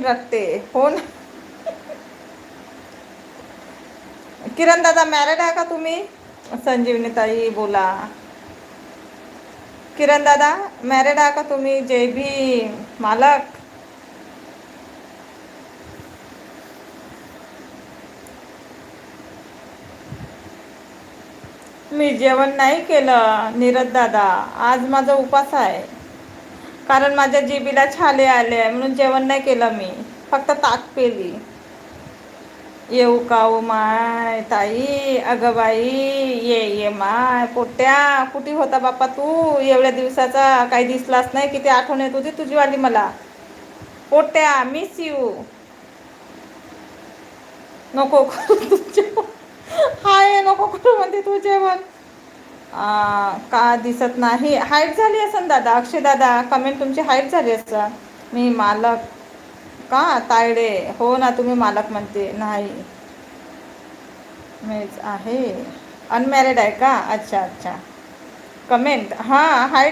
दिन रखते हो ना. किरण दादा मॅरिड आहे का तुम्ही? संजीवनी ताई बोला. किरण दादा मॅरिड आहे का तुम्ही? जय भीम मालक. मी जेवण नाही केलं नीरज दादा, आज माझा उपास आहे. कारण माझ्या जिबीला छाले आले आहे म्हणून जेवण नाही केलं मी, फक्त ताक पेली. येऊ का ओ माय ताई? अगं बाई ये माय पोट्या, कुठे होता बाप्पा तू एवढ्या दिवसाचा? काही दिसलाच नाही. किती आठवण येत होती तुझीवाली मला. पोट्या मिस यू. नको करू तू जेवण. हाय नको करू म्हणते तू जेवण. का दिसत नाही? हाईट झाली असन दादा. अक्षय दादा कमेंट तुमची हाईट झाली असं. मी मालक का तायडे? हो ना तुम्ही मालक म्हणते. नाही मीच आहे. अनमॅरिड आहे का? अच्छा अच्छा. कमेंट हां हाईट